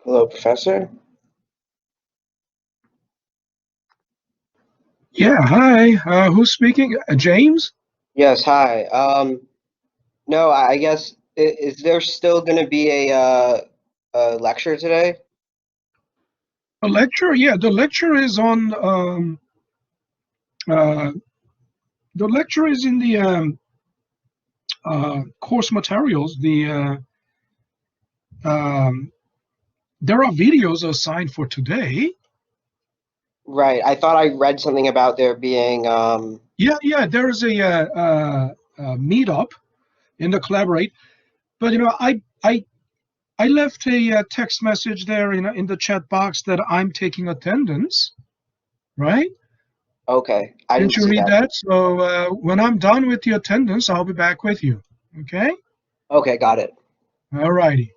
Hello, Professor. Yeah, hi. Who's speaking? James? Yes, hi. No, I guess is there still going to be a lecture today? A lecture? Yeah, the lecture is on. Uh, the lecture is in the course materials. Um, there are videos assigned for today. Right. I thought I read something about there being Yeah. There is a meetup in the collaborate. But I left a text message there in the chat box that I'm taking attendance. Right? okay. I Didn't didn't you see read that. that? So when I'm done with the attendance, I'll be back with you. Okay? Okay, got it. All righty.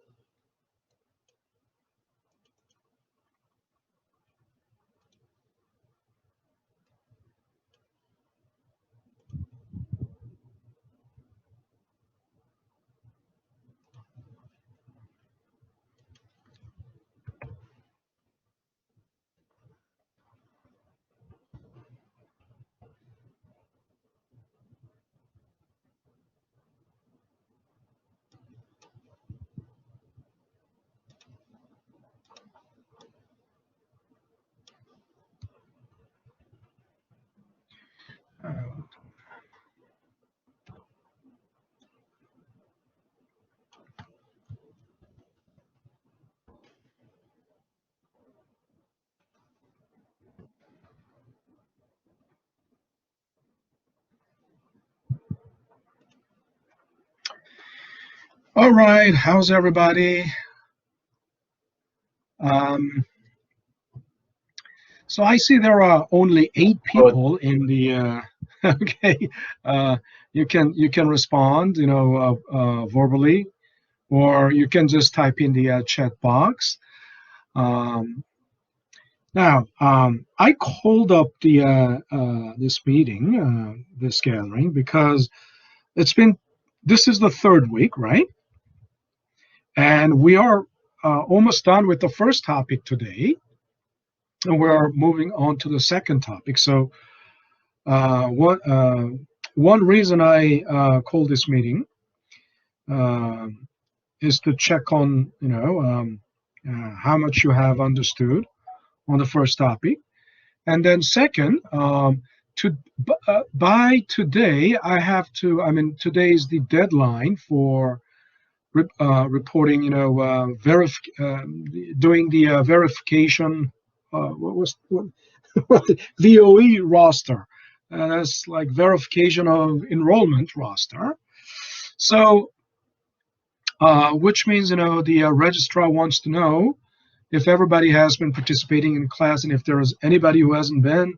Uh, all right. How's everybody? Um, so I see there are only 8 people in the. Okay. Uh, you can respond, verbally, or you can just type in the chat box. Um, Now, I called up the this meeting, this gathering, because it's been this is the third week, right? And we are almost done with the first topic today, and we're moving on to the second topic. So, what one reason I called this meeting um is to check on how much you have understood on the first topic. And then second, by today, I have to. I mean, today is the deadline for reporting. Doing the verification. What was what the VOE roster? That's like verification of enrollment roster. So, which means the registrar wants to know if everybody has been participating in class and if there is anybody who hasn't been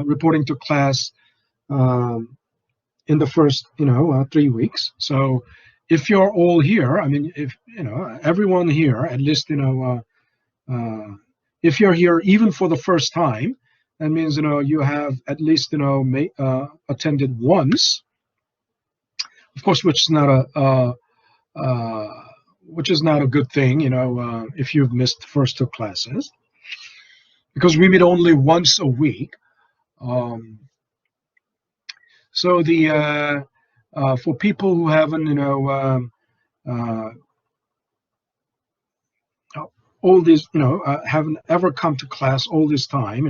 reporting to class um, in the first 3 weeks. So if you're all here, I mean, if everyone here, at least if you're here even for the first time, that means you have at least attended once. Of course, uh, which is not a good thing, if you've missed the first two classes, because we meet only once a week. Um, So the for people who haven't, uh, all this, haven't ever come to class all this time,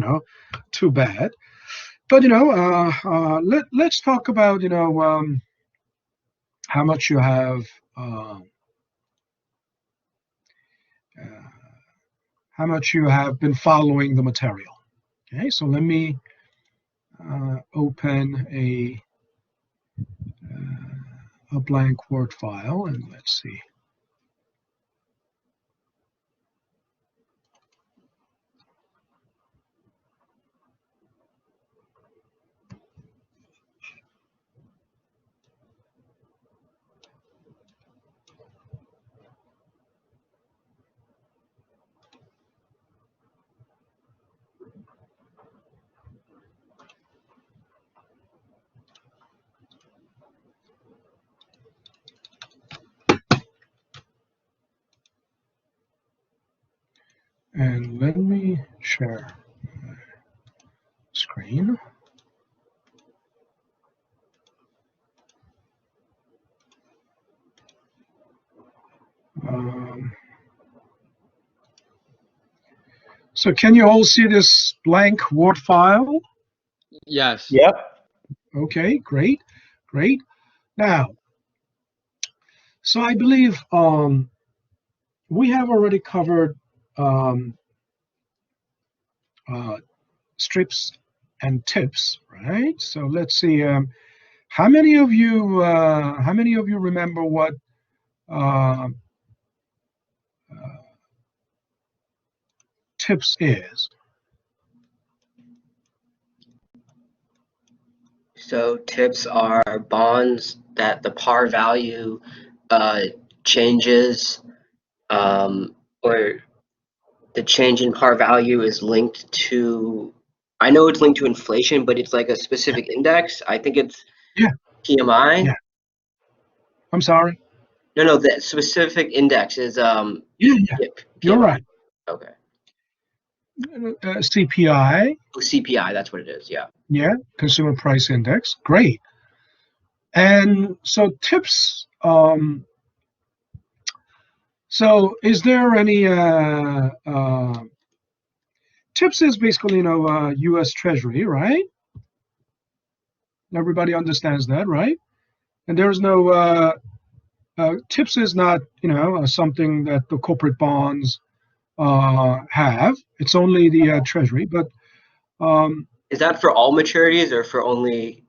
too bad. But let's talk about how much you have, uh, uh, how much you have been following the material. Okay, so let me open a blank Word file and let's see. share screen. So can you all see this blank Word file? Yes. Yep. Okay, great, great. Now, so I believe we have already covered strips and tips, right? So let's see. How many of you remember what tips is? So tips are bonds that the par value changes, or the change in par value is linked to, I know it's linked to inflation, but it's like a specific index. I think it's Yeah. PMI. Yeah. I'm sorry. No, the specific index is Yeah. You're PMI. right. Okay. CPI. Oh, CPI, that's what it is. Yeah. Yeah, Consumer Price Index. Great. And so tips. So is there any tips is basically, U.S. Treasury, right? Everybody understands that, right? And there's no tips is not, something that the corporate bonds have. It's only the Treasury. But Is that for all maturities or for only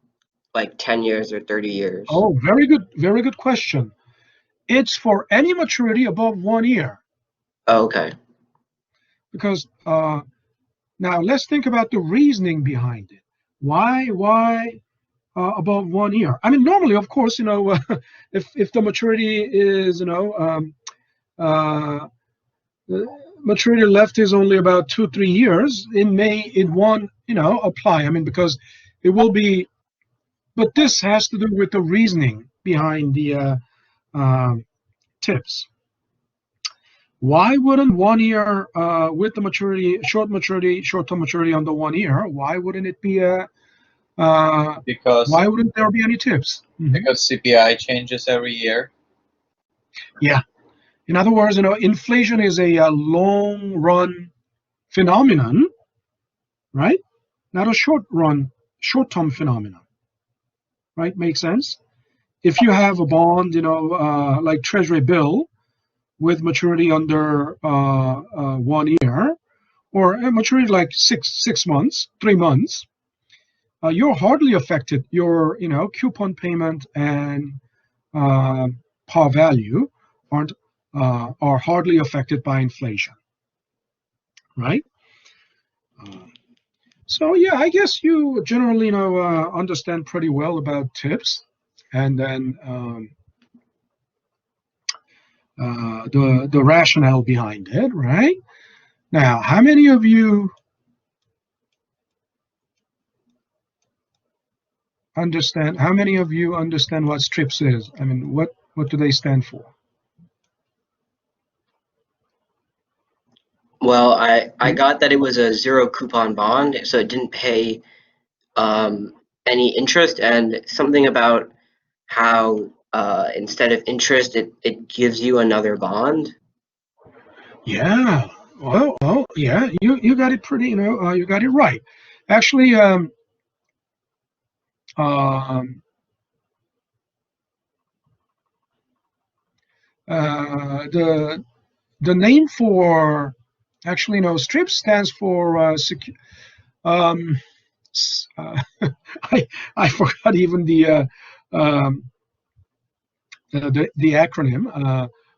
like 10 years or 30 years? oh, very good question. It's for any maturity above 1 year. Oh, okay. Because now let's think about the reasoning behind it. Why above 1 year? I mean, normally, of course, if the maturity is, the maturity left is only about 2-3 years, it won't, apply. I mean, because it will be, but this has to do with the reasoning behind the tips. Why wouldn't 1 year with the short-term maturity under 1 year? Why wouldn't it be Because why wouldn't there be any tips? because CPI changes every year. Yeah. In other words, inflation is a long-run phenomenon, right? Not a short-term phenomenon, right? Makes sense? If you have a bond, like Treasury bill with maturity under 1 year, or a maturity like six months, 3 months, you're hardly affected. Your coupon payment and par value are hardly affected by inflation, right? So yeah, I guess you generally understand pretty well about tips, and then the rationale behind it, right? Now, how many of you understand? How many of you understand what strips is? I mean, what do they stand for? Well, I got that it was a zero coupon bond, so it didn't pay any interest, and something about how instead of interest, it gives you another bond. Yeah. Well, yeah. You got it pretty. You got it right. Actually, the name for actually strips stands for I forgot even the acronym.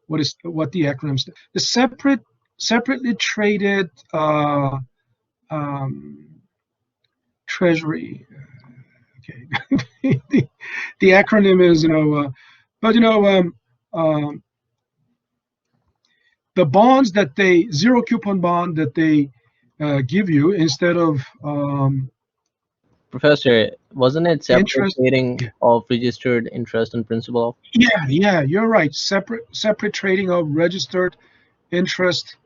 What the acronym stands? The separately traded treasury. Okay, the acronym is but the bonds that they zero coupon bond that they give you instead of Professor, wasn't it separate interest. trading Yeah. of registered interest and principal? Yeah, you're right. Separate trading of registered interest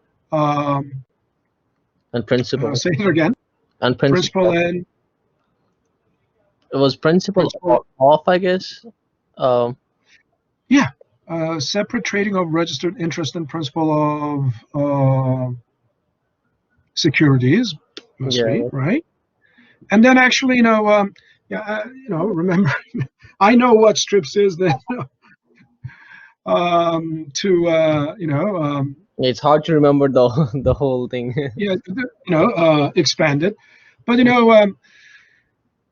And principal. Say it again. And Principal and it was principal principal. off, I guess. Yeah. Separate trading of registered interest and principal of securities, must be, Yeah. right? And then actually, remember, I know what strips is then. It's hard to remember the the whole thing. Yeah, expand it, but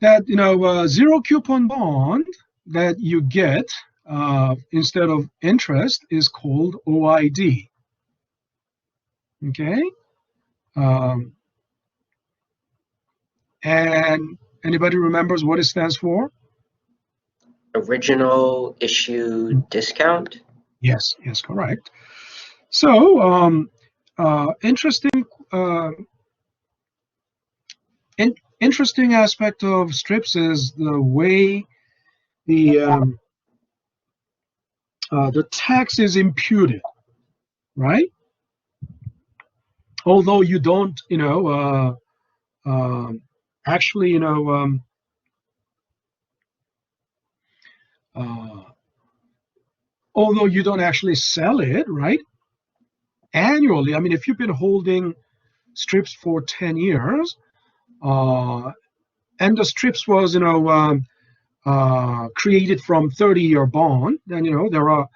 that zero coupon bond that you get instead of interest is called OID. Okay, and anybody remembers what it stands for? Original issue discount. Yes, correct. So interesting. Interesting aspect of strips is the way the tax is imputed, right? Although you don't, actually, although you don't actually sell it, right? Annually, I mean, if you've been holding strips for 10 years, and the strips was, created from 30-year bond, then, there are,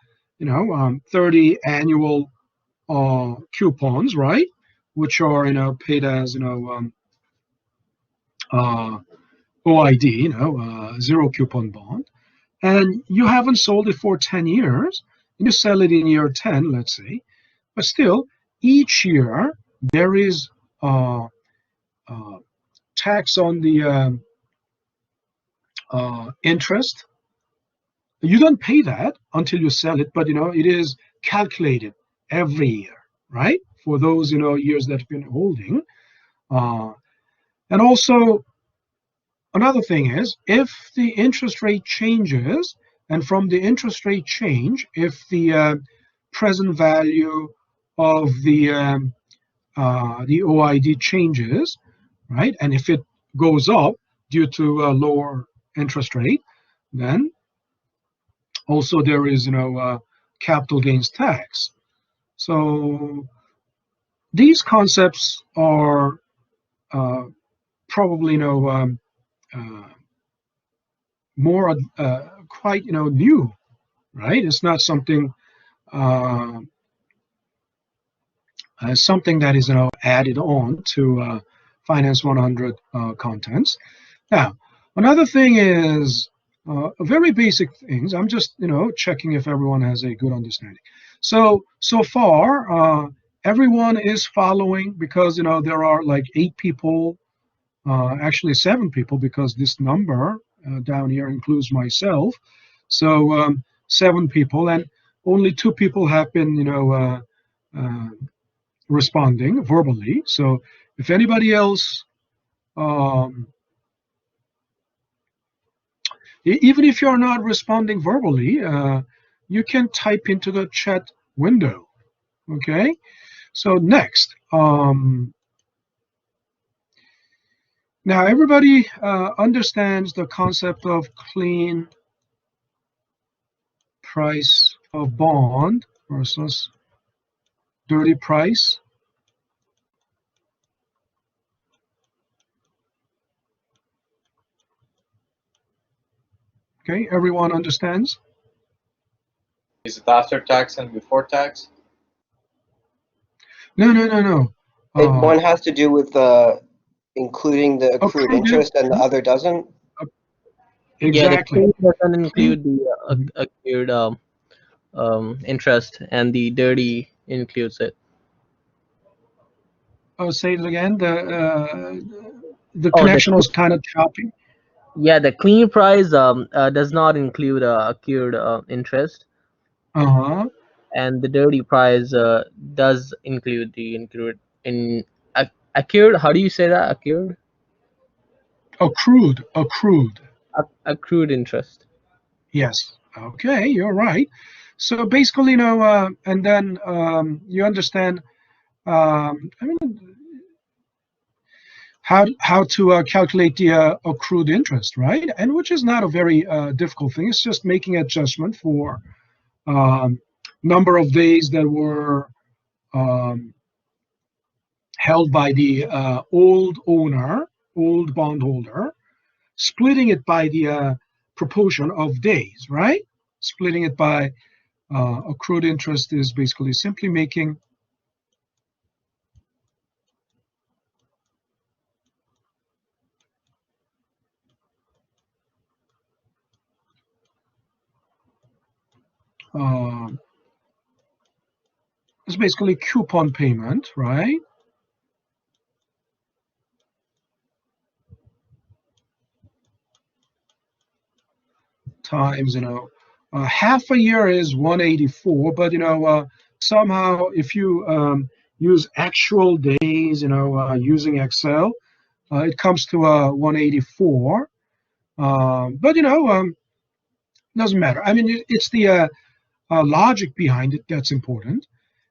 30 annual coupons, right? Which are, paid as, OID, zero coupon bond. And you haven't sold it for 10 years, and you sell it in year 10, let's say. But still, each year there is tax on the interest. You don't pay that until you sell it, but it is calculated every year, right? For those years that you've been holding. And also, another thing is, if the interest rate changes, and from the interest rate change, if the present value of the OID changes, right, and if it goes up due to a lower interest rate, then also there is capital gains tax. So these concepts are probably more quite new, right? It's not something something that is added on to Finance 100 contents. Now, another thing is very basic things. I'm just checking if everyone has a good understanding. So far, everyone is following, because there are like 8 people, actually 7 people, because this number down here includes myself. So 7 people, and only 2 people have been responding verbally. So if anybody else, even if you're not responding verbally, you can type into the chat window. Okay, so next, now everybody understands the concept of clean price of bond versus dirty price. Okay, everyone understands? Is it after tax and before tax? No. One has to do with including the accrued interest and the other doesn't. Exactly. Yeah, the clean doesn't include the accrued interest, and the dirty includes it. Oh, say it again. The Oh, connection was kind of choppy. Yeah, the clean price does not include accrued interest, and the dirty price does include the accrued. How do you say that? Accrued. Accrued. Accrued interest. Yes. Okay, you're right. So basically, and then you understand. I mean, how to calculate the accrued interest, right? And which is not a very difficult thing. It's just making adjustment for number of days that were held by the old owner, old bondholder, splitting it by the proportion of days, right? Splitting it by accrued interest is basically simply making it's basically coupon payment, right? Times, half a year is 184, but somehow if you use actual days, using Excel, it comes to 184. But doesn't matter. I mean, it's the logic behind it that's important,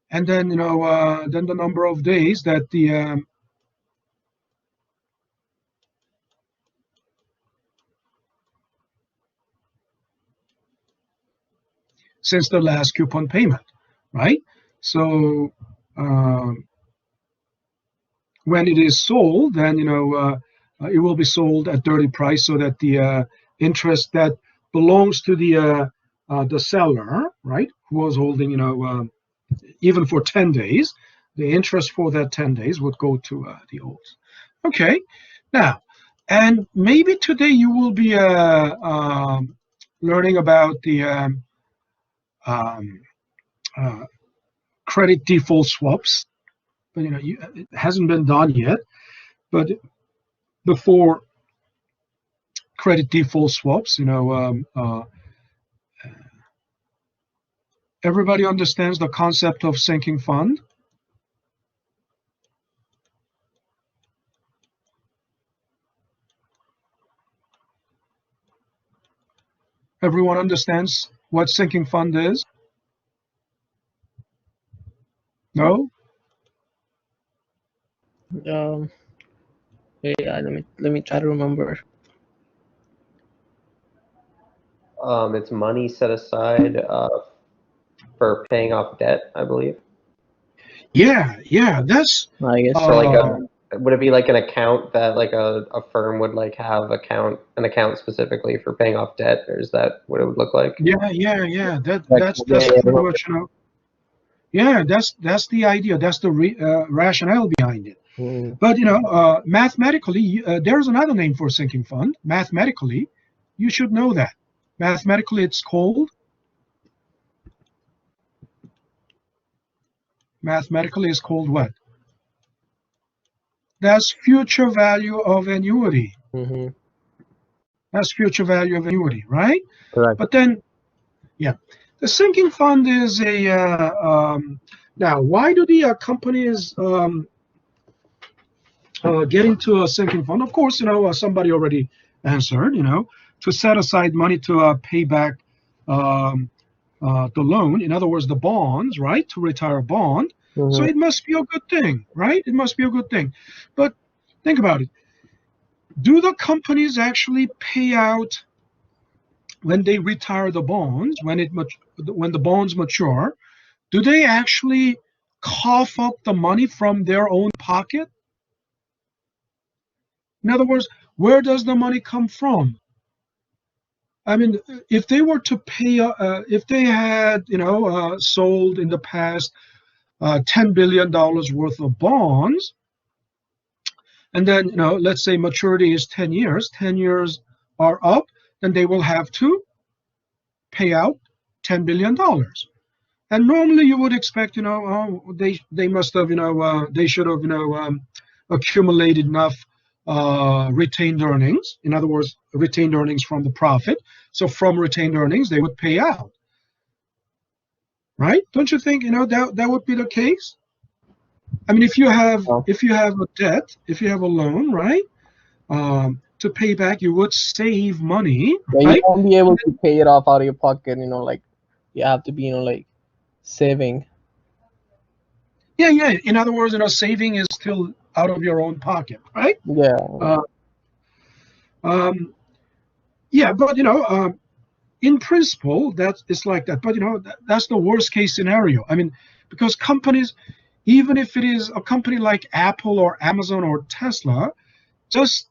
and then then the number of days that the since the last coupon payment, right? So when it is sold, then it will be sold at dirty price, so that the interest that belongs to the seller, right, who was holding, even for 10 days, the interest for that 10 days would go to the old. Okay, now, and maybe today you will be learning about the credit default swaps, but it hasn't been done yet. But before credit default swaps, everybody understands the concept of sinking fund. Everyone understands what sinking fund is? No? Yeah, let me try to remember. It's money set aside for paying off debt, I believe. Yeah, that's I guess So like would it be like an account that like a firm would like have an account specifically for paying off debt, or is that what it would look like? yeah. That's pretty much yeah, that's the idea. That's the rationale behind it. But mathematically, there's another name for sinking fund. Mathematically, you should know that. Mathematically, it's called. Mathematically, it's called what? That's future value of annuity. That's future value of annuity, right? Correct. But then, yeah, the sinking fund is a. Now, why do the companies get into a sinking fund? Of course, somebody already answered. To set aside money to pay back the loan. In other words, the bonds, right? To retire a bond. So it must be a good thing, right? It must be a good thing. But think about it. Do the companies actually pay out when they retire the bonds, when the bonds mature? Do they actually cough up the money from their own pocket? In other words, where does the money come from? I mean, if they were to pay, if they had, sold in the past $10 billion worth of bonds, and then, let's say maturity is 10 years, 10 years are up, then they will have to pay out $10 billion. And normally you would expect, they must have, they should have, accumulated enough retained earnings. In other words, retained earnings from the profit. So from retained earnings, they would pay out. Right? Don't you think, that would be the case? I mean, if you have a debt, if you have a loan, right, to pay back, you would save money. Yeah, right? you won't be able to pay it off out of your pocket. Like you have to be, like saving. Yeah. In other words, saving is still out of your own pocket, right? Yeah. Yeah, but in principle, that is like that. But that's the worst case scenario. I mean, because companies, even if it is a company like Apple or Amazon or Tesla, just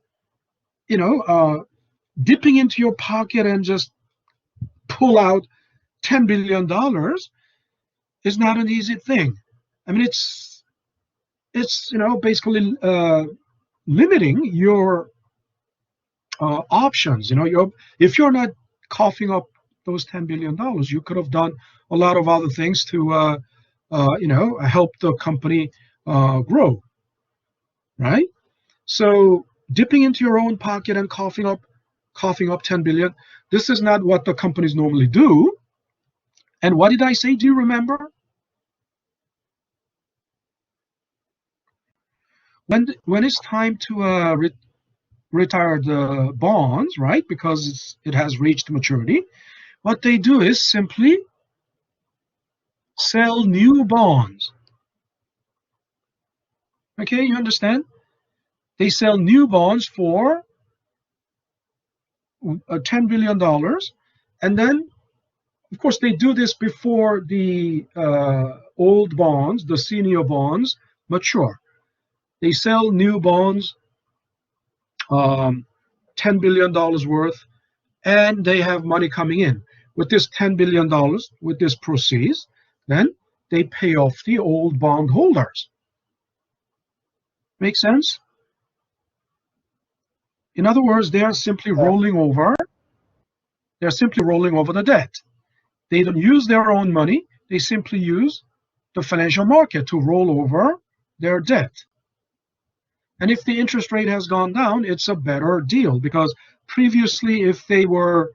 dipping into your pocket and just pull out $10 billion is not an easy thing. I mean, it's basically limiting your options. If you're not coughing up those $10 billion, you could have done a lot of other things to help the company grow, right? So dipping into your own pocket and coughing up 10 billion, this is not what the companies normally do. And what did I say? Do you remember? When it's time to retire the bonds, right? Because it has reached maturity, what they do is simply sell new bonds. Okay, you understand? They sell new bonds for $10 billion. And then, of course, they do this before the old bonds, the senior bonds, mature. They sell new bonds, $10 billion worth, and they have money coming in. With this $10 billion, with this proceeds, then they pay off the old bond holders. Make sense? In other words, they are simply rolling over. They're simply rolling over the debt. They don't use their own money. They simply use the financial market to roll over their debt. And if the interest rate has gone down, it's a better deal, because previously, if they were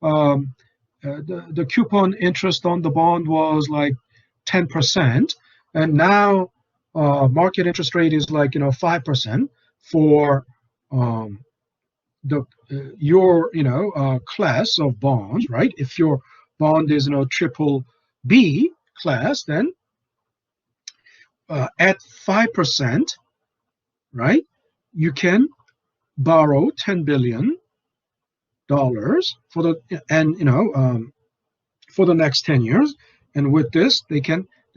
the coupon interest on the bond was like 10%, and now market interest rate is like 5% for your class of bonds, right? If your bond is triple B class, then at 5%, right, you can borrow $10 billion for the next 10 years, and with this they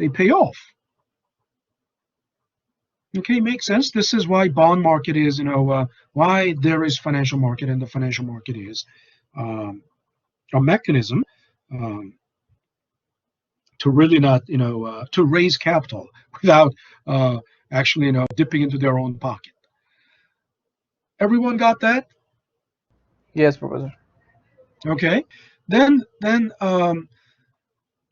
pay off. Okay, makes sense. This is why bond market is why there is financial market, and the financial market is a mechanism to really not to raise capital without actually dipping into their own pocket. Everyone got that? Yes, Professor. Okay, then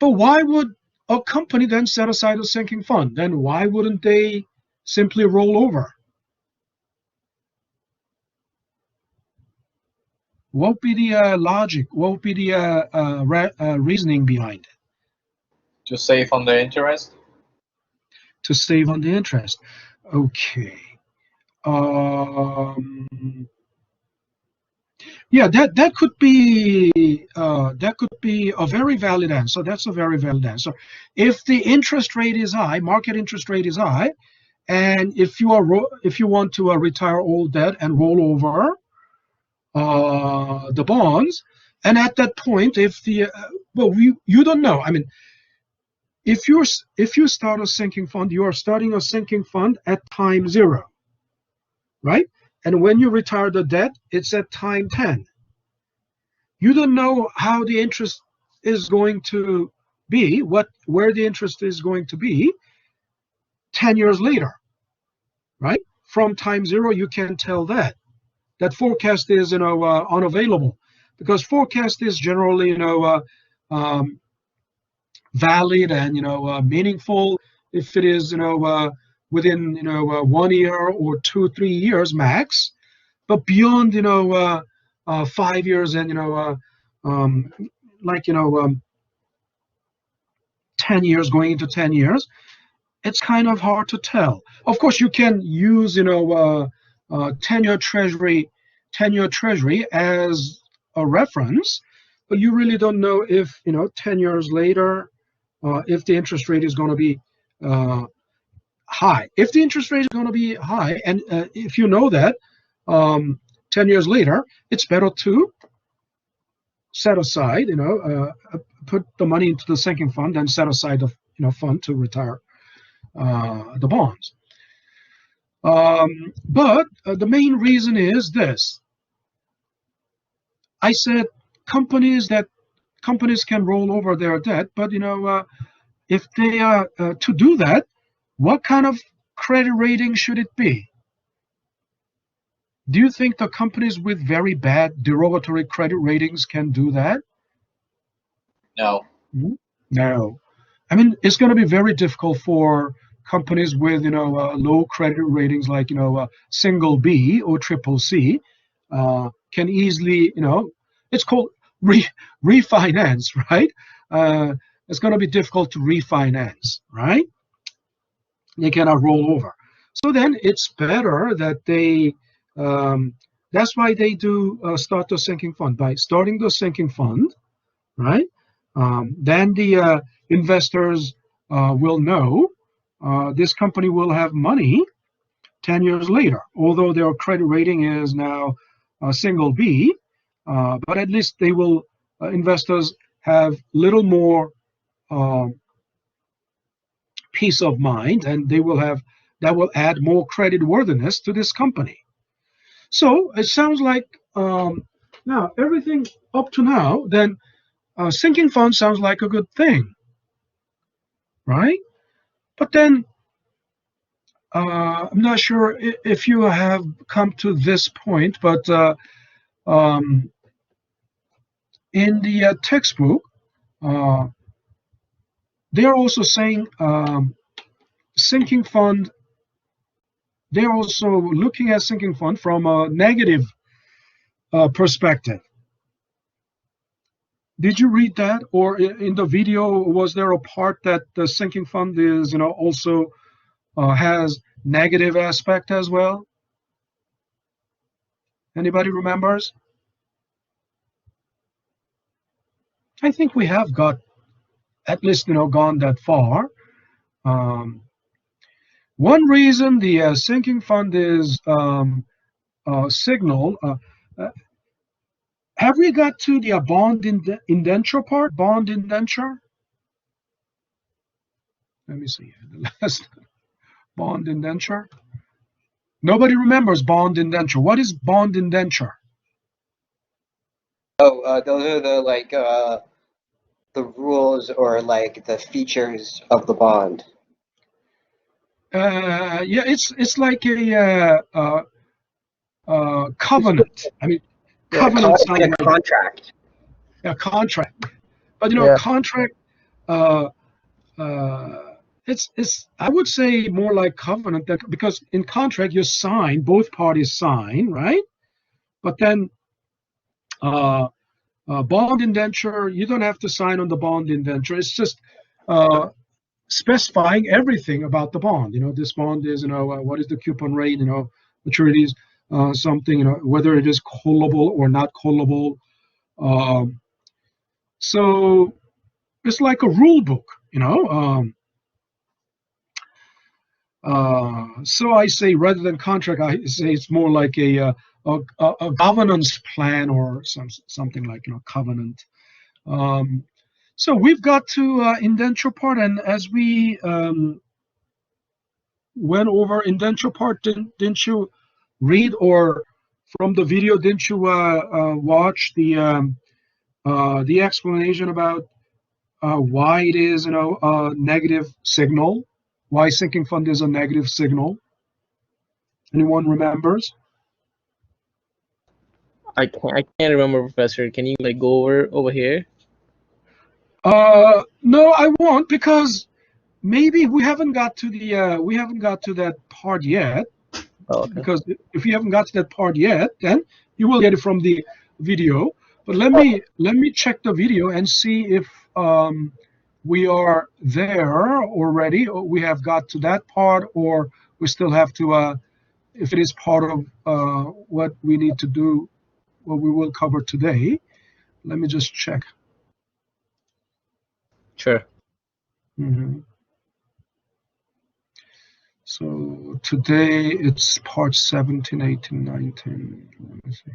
but why would a company then set aside a sinking fund? Then why wouldn't they simply roll over? What would be the logic? What would be the reasoning behind it? To save on the interest? To save on the interest. Okay. Yeah, that could be a very valid answer. That's a very valid answer. If the interest rate is high, market interest rate is high, and if you want to retire old debt and roll over the bonds, and at that point, if the you don't know. I mean, if you start a sinking fund, you are starting a sinking fund at time 0, right? And when you retire the debt, it's at time 10. You don't know how the interest is going to be, where the interest is going to be 10 years later, right? From time 0, you can tell that forecast is unavailable, because forecast is generally valid and meaningful if it is within 1 year or 2-3 years max, but beyond 5 years and 10 years, going into 10 years, it's kind of hard to tell. Of course, you can use 10-year treasury as a reference, but you really don't know if 10 years later if the interest rate is going to be high. If the interest rate is going to be high, and if you know that 10 years later, it's better to set aside, put the money into the sinking fund and set aside the fund to retire the bonds. But the main reason is this. I said companies can roll over their debt, but if they are to do that, what kind of credit rating should it be? Do you think the companies with very bad derogatory credit ratings can do that? No. No. I mean, it's going to be very difficult for companies with low credit ratings like single B or triple C can easily it's called refinance, right? It's going to be difficult to refinance, right? They cannot roll over. So then it's better that they that's why they do start the sinking fund. By starting the sinking fund, right? Then the investors will know this company will have money 10 years later, although their credit rating is now single B, but at least they will, investors have little more peace of mind, and that will add more credit worthiness to this company. So it sounds like now everything up to now, then sinking fund sounds like a good thing, right? But then I'm not sure if you have come to this point, but in the textbook, they're also saying sinking fund. They're also looking at sinking fund from a negative perspective. Did you read that, or in the video was there a part that the sinking fund is also has negative aspect as well? Anybody remembers? I think we have got at least gone that far. One reason the sinking fund is signal. Have we got to the bond indenture part? Bond indenture. Let me see the last bond indenture. Nobody remembers bond indenture. What is bond indenture? Oh, those are the rules or like the features of the bond. Yeah, it's like a covenant. I mean, covenant It's sounds like a like contract. a contract, but contract. It's I would say more like covenant, because in contract you sign, both parties sign, right? But then bond indenture, you don't have to sign on the bond indenture. It's just specifying everything about the bond. This bond is what is the coupon rate, maturities, something, whether it is callable or not callable. So it's like a rule book, so I say rather than contract, I say it's more like a governance plan or something like covenant. So we've got to indenture part, and as we went over indenture part, didn't you read, or from the video, didn't you watch the explanation about why it is a negative signal? Why sinking fund is a negative signal? Anyone remembers? I can't remember, Professor. Can you go over here? No, I won't, because maybe we haven't got to that part yet. Oh, okay. Because if you haven't got to that part yet, then you will get it from the video. But let me check the video and see if we are there already, or we have got to that part, or we still have to if it is part of what we need to do, what we will cover today. Let me just check. Sure. Mm-hmm. So today it's part 17, 18, 19. Let me see.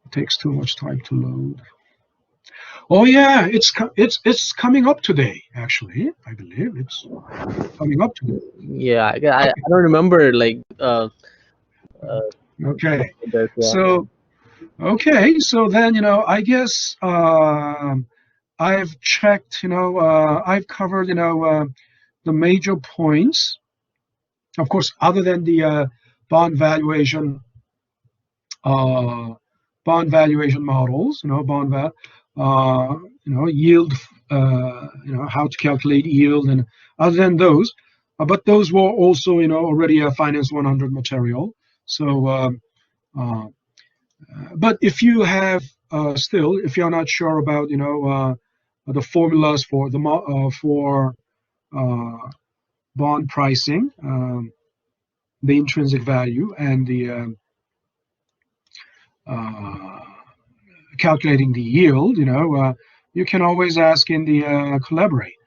It takes too much time to load. Oh yeah, it's coming up today. Actually, I believe it's coming up today. Yeah, I don't remember like Okay. this, yeah. So okay, so then I guess I've checked. I've covered the major points. Of course, other than the bond valuation uh, models, yield, how to calculate yield, and other than those, but those were also, already a Finance 100 material. So, but if you have still, if you're not sure about, the formulas for bond pricing, the intrinsic value, and the calculating the yield, you can always ask in the collaborate.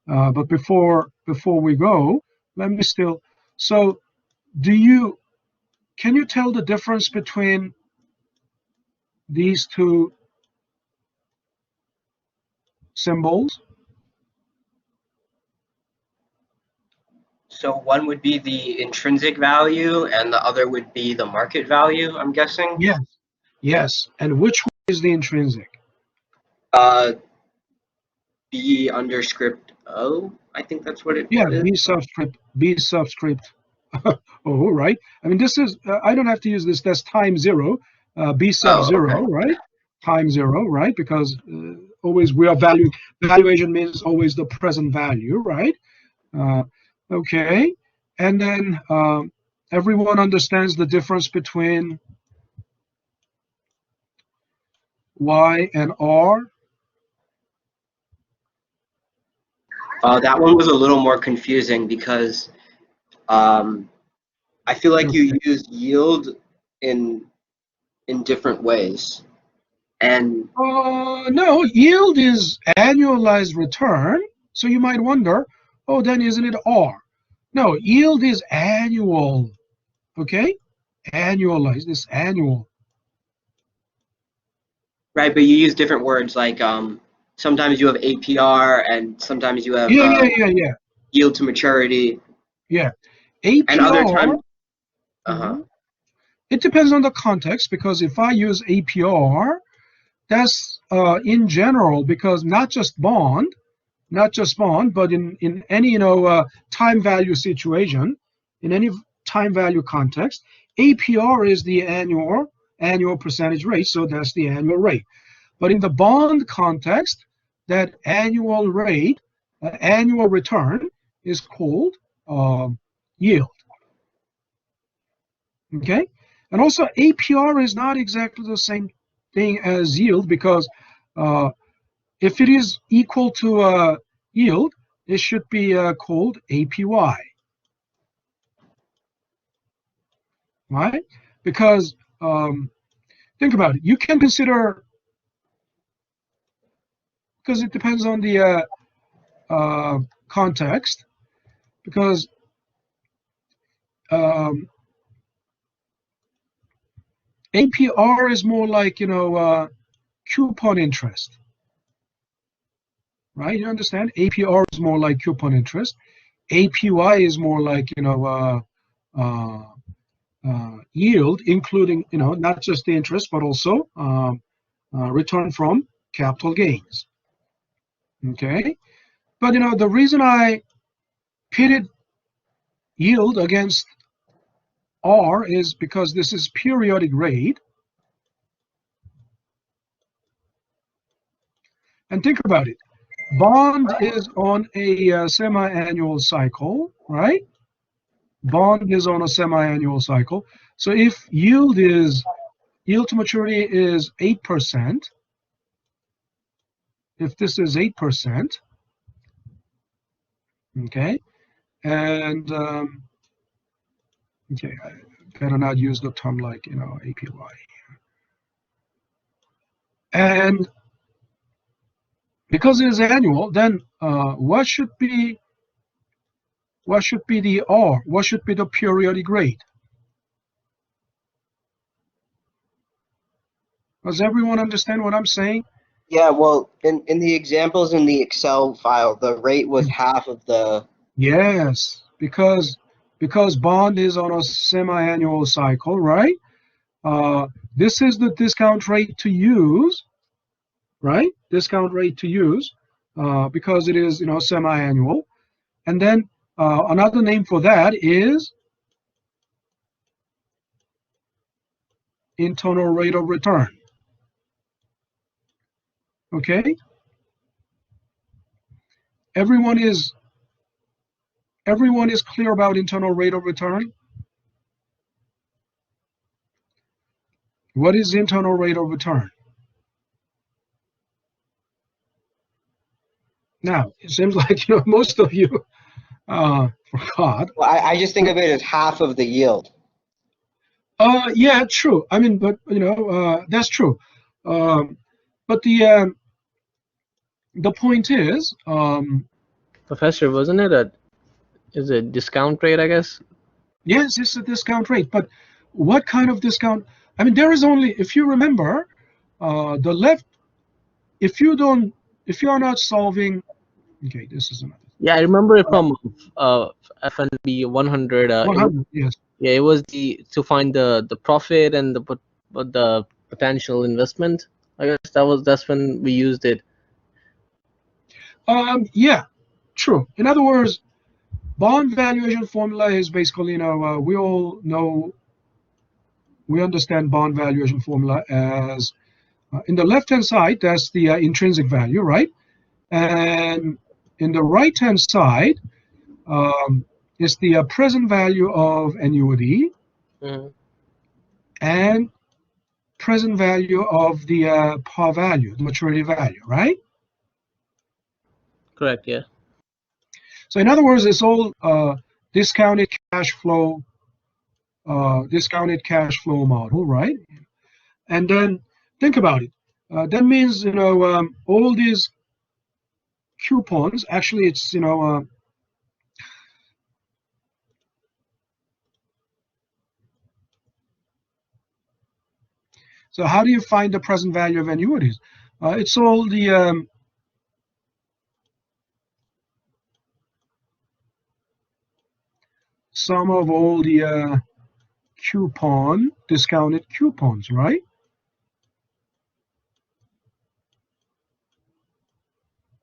But before we go, let me still. So, can you tell the difference between these two symbols? So one would be the intrinsic value and the other would be the market value, I'm guessing? Yes. Yes. And which one is the intrinsic? B under script O, I think that's what it Yeah, is. B subscript O, right? I mean, this is, I don't have to use this, that's time zero, B sub zero, Okay. right? Time zero, right? Because always we are valuation means always the present value, right? Okay. And then everyone understands the difference between Y and R? That one was a little more confusing because I feel like you use yield in different ways. And No, yield is annualized return. So you might wonder, oh, then isn't it R? No, yield is annual. Okay? Annualized, it's annual. right, but you use different words like sometimes you have APR and sometimes you have Yeah. yield to maturity. Yeah. And other APR, times, it depends on the context, because if I use APR, that's in general, because not just bond, but in any time value situation, in any time value context, APR is the annual percentage rate, so that's the annual rate. But in the bond context, that annual rate, annual return, is called yield. Okay, and also APR is not exactly the same thing as yield, because if it is equal to yield, it should be called APY, right? Because think about it. You can consider, because it depends on the context, because APR is more like coupon interest, right? You understand? APR is more like coupon interest. APY is more like yield, including not just the interest, but also return from capital gains. Okay, but the reason I pitted yield against R is because this is periodic rate. And think about it. Bond is on a semi-annual cycle, right? Bond is on a semi-annual cycle. So if yield to maturity is 8%, if this is 8%, okay, and okay, I better not use the term like APY. And Because it is annual, then what should be the R? What should be the periodic rate? Does everyone understand what I'm saying? Yeah, well, in the examples in the Excel file, the rate was half of the. Yes, because bond is on a semi-annual cycle, right? This is the discount rate to use, right? Discount rate to use, because it is, semi-annual. And then another name for that is internal rate of return. Okay? Everyone is clear about internal rate of return? What is internal rate of return? Now, it seems like most of you forgot. Well, I just think of it as half of the yield. Yeah, true. I mean, but that's true. But the point is, Professor, wasn't it is it discount rate, I guess? yes, it's a discount rate, but what kind of discount? I mean, there is only, if you remember, the left, if you are not solving, okay, this is another. Yeah, I remember it from FNB 100. 100, yes. Yeah, it was to find the profit and the potential investment. I guess that's when we used it. Yeah, true. In other words, bond valuation formula is basically, we all know, we understand bond valuation formula as in the left-hand side, that's the intrinsic value, right? And in the right-hand side is the present value of annuity and present value of the par value, the maturity value, right? Correct, yeah. So in other words, it's all discounted cash flow model, right? And then think about it. That means all these coupons. Actually, it's so how do you find the present value of annuities? It's all the sum of all the discounted coupons, right?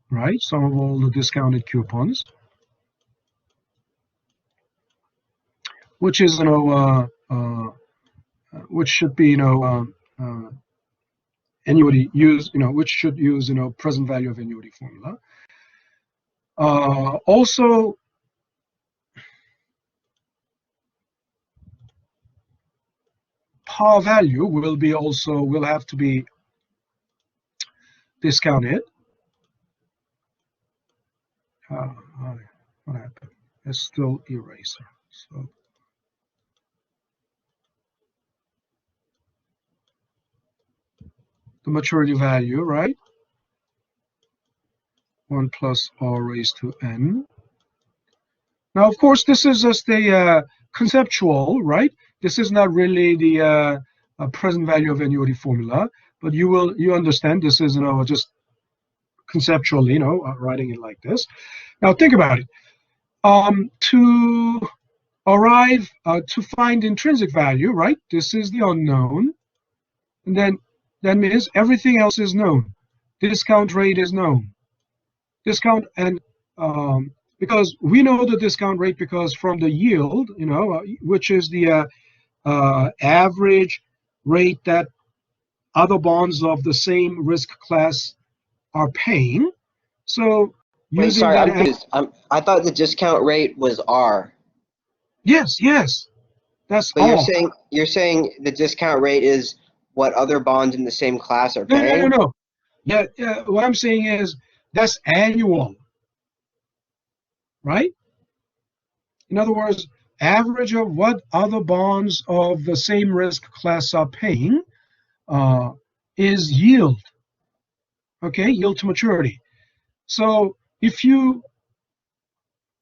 Right, sum of all the discounted coupons, which is which should be annuity use which should use present value of annuity formula. Also, par value will have to be discounted. What happened? It's still eraser. So the maturity value, right? 1 plus r raised to n. Now, of course, this is just a conceptual, right? This is not really the present value of annuity formula, but you understand this is just conceptually writing it like this. Now think about it. To arrive to find intrinsic value, right? This is the unknown, and then that means everything else is known. Discount rate is known. Discount and because we know the discount rate because from the yield, which is the average rate that other bonds of the same risk class are paying. So Wait, sorry, I'm confused. I thought the discount rate was R. Yes, that's But all. you're saying the discount rate is what other bonds in the same class are paying? No. Yeah, what I'm saying is that's annual, right? In other words, average of what other bonds of the same risk class are paying is yield. Okay, yield to maturity. So if you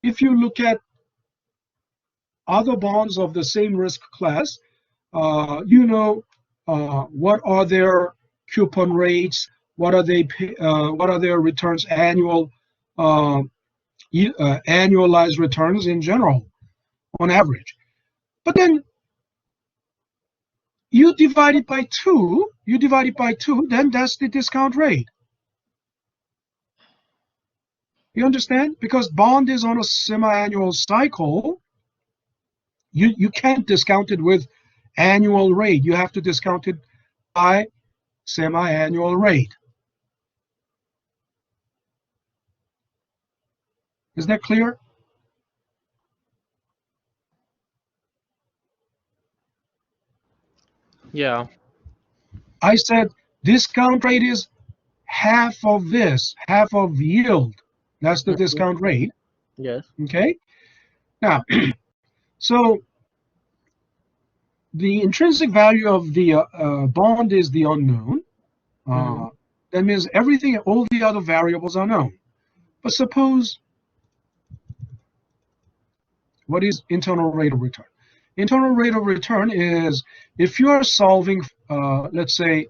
look at other bonds of the same risk class, you know what are their coupon rates, what are their returns, annualized returns in general on average. But then you divide it by 2, then that's the discount rate. You understand? Because bond is on a semi-annual cycle, you can't discount it with annual rate. You have to discount it by semi-annual rate. Is that clear? Yeah. I said discount rate is half of this, half of yield. That's the discount rate. Yes. Okay? Now, so the intrinsic value of the bond is the unknown. That means everything, all the other variables are known. But suppose, what is internal rate of return? Internal rate of return is if you are solving, let's say,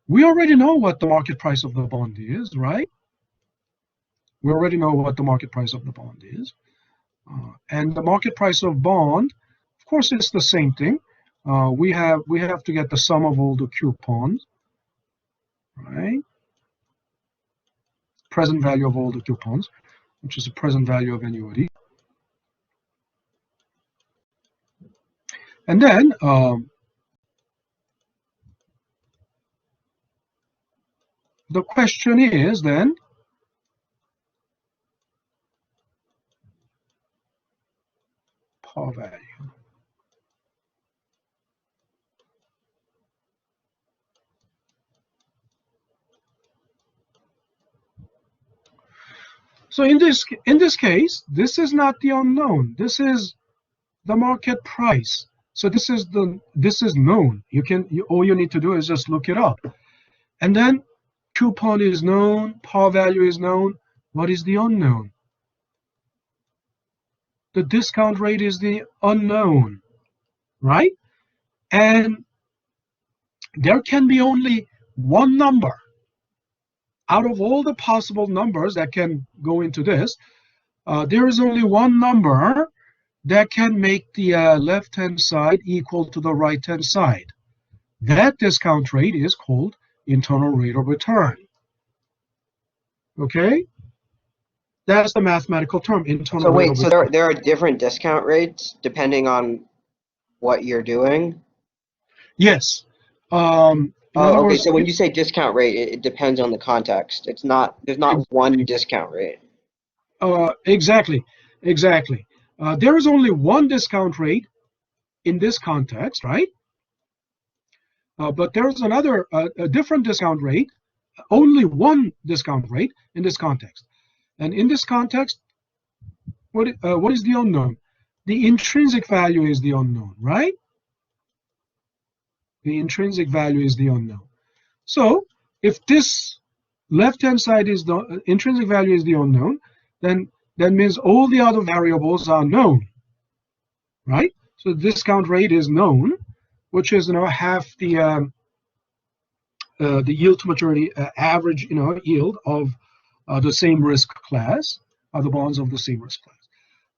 we already know what the market price of the bond is, right? We already know what the market price of the bond is. And the market price of bond, of course, it's the same thing. We have to get the sum of all the coupons, right? Present value of all the coupons, which is the present value of annuity. And then the question is then, par value. So in this case, this is not the unknown. This is the market price. So this is known. All you need to do is just look it up. And then coupon is known, par value is known. What is the unknown? The discount rate is the unknown, right? And there can be only one number out of all the possible numbers that can go into this. There is only one number that can make the left-hand side equal to the right-hand side. That discount rate is called internal rate of return. Okay? That's the mathematical term, internal rate of return. So there are different discount rates depending on what you're doing? Yes. Okay, so when you say discount rate, it depends on the context. There's not one discount rate. Exactly. There is only one discount rate in this context, right? But there is another, a different discount rate, only one discount rate in this context. And in this context, what is the unknown? The intrinsic value is the unknown, right? The intrinsic value is the unknown. So if this left-hand side is the intrinsic value is the unknown, then that means all the other variables are known, right? So the discount rate is known, which is half the yield to maturity average yield of the same risk class, the bonds of the same risk class.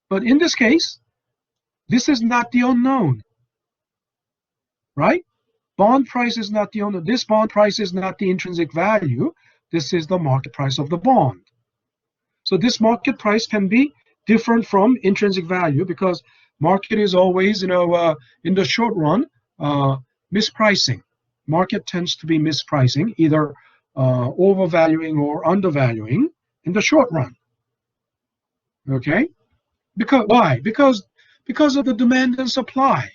But in this case, this is not the unknown, right? Bond price is not the unknown. This bond price is not the intrinsic value. This is the market price of the bond. So this market price can be different from intrinsic value because market is always, in the short run, mispricing. Market tends to be mispricing, either overvaluing or undervaluing in the short run. Okay? Why? Because of the demand and supply.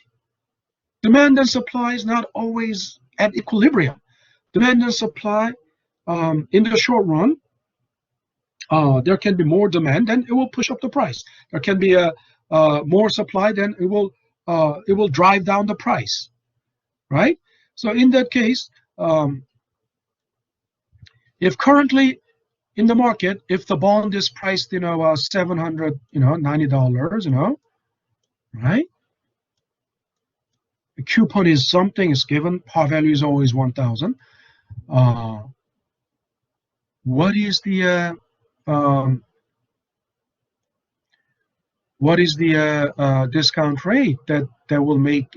Demand and supply is not always at equilibrium. Demand and supply, in the short run, there can be more demand, then it will push up the price. There can be more supply, then it will drive down the price, right? So in that case, if currently in the market, if the bond is priced, $790, right? The coupon is something is given. Par value is always 1,000. What is the discount rate that will make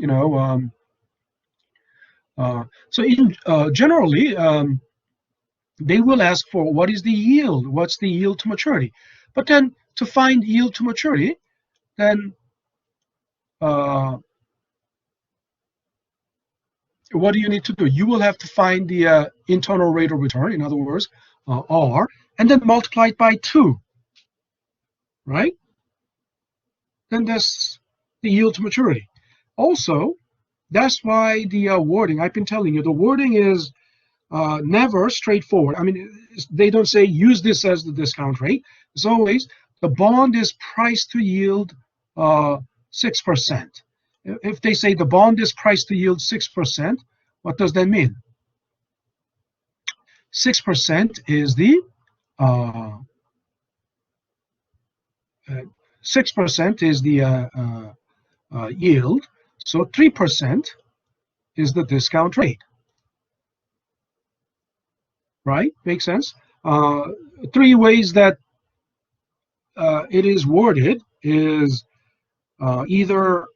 so in generally they will ask for what is the yield, what's the yield to maturity, but then to find yield to maturity, then what do you need to do? You will have to find the internal rate of return, in other words, R, and then multiply it by 2, right? Then that's the yield to maturity. Also, that's why the wording, I've been telling you, the wording is never straightforward. I mean, they don't say use this as the discount rate. It's always the bond is priced to yield 6%. If they say the bond is priced to yield 6%, what does that mean? 6% is the 6% is the yield, so 3% is the discount rate. Right? Makes sense? 3 ways that it is worded is either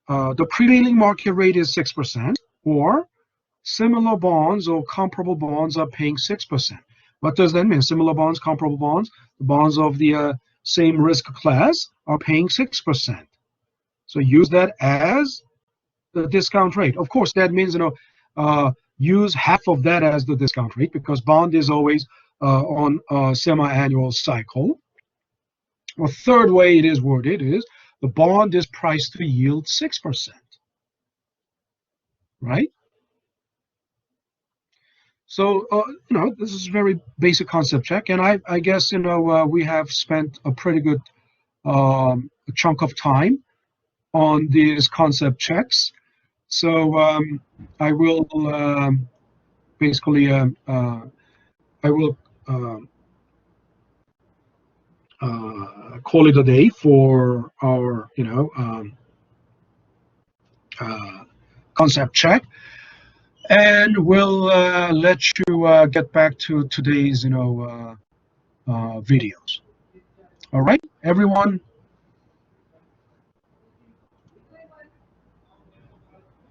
the prevailing market rate is 6%, or similar bonds or comparable bonds are paying 6%. What does that mean? Similar bonds, comparable bonds, the bonds of the same risk class are paying 6%. So use that as the discount rate. Of course, that means use half of that as the discount rate, because bond is always on a semi-annual cycle. A third way it is worded is the bond is priced to yield 6%, right? So this is a very basic concept check, and I guess we have spent a pretty good chunk of time on these concept checks. So I will basically I will call it a day for our concept check, and we'll let you get back to today's videos. All right, everyone.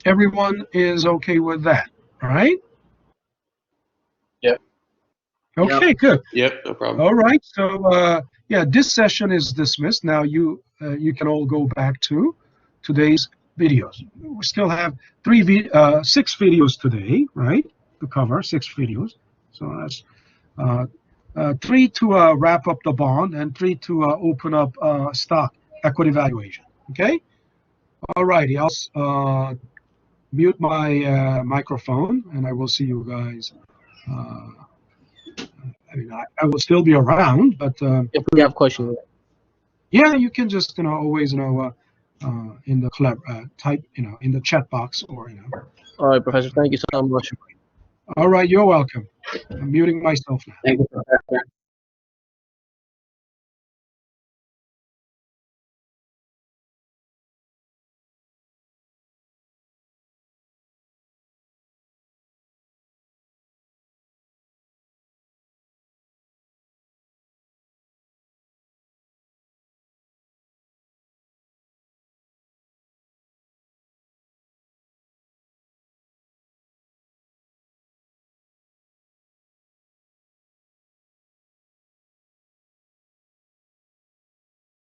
Everyone is okay with that, right? Yep. Okay, Yep. good. Yep, no problem. All right, so yeah, this session is dismissed. Now you can all go back to today's videos. We still have 6 videos today, right? To cover 6 videos. So that's 3 to wrap up the bond, and 3 to open up stock equity valuation. Okay. All righty. I'll mute my microphone, and I will see you guys. I mean, I will still be around, but If we have questions. yeah, you can just always in the type in the chat box, or All right, Professor. Thank you so much. All right, you're welcome. I'm muting myself now. Thank you, Professor.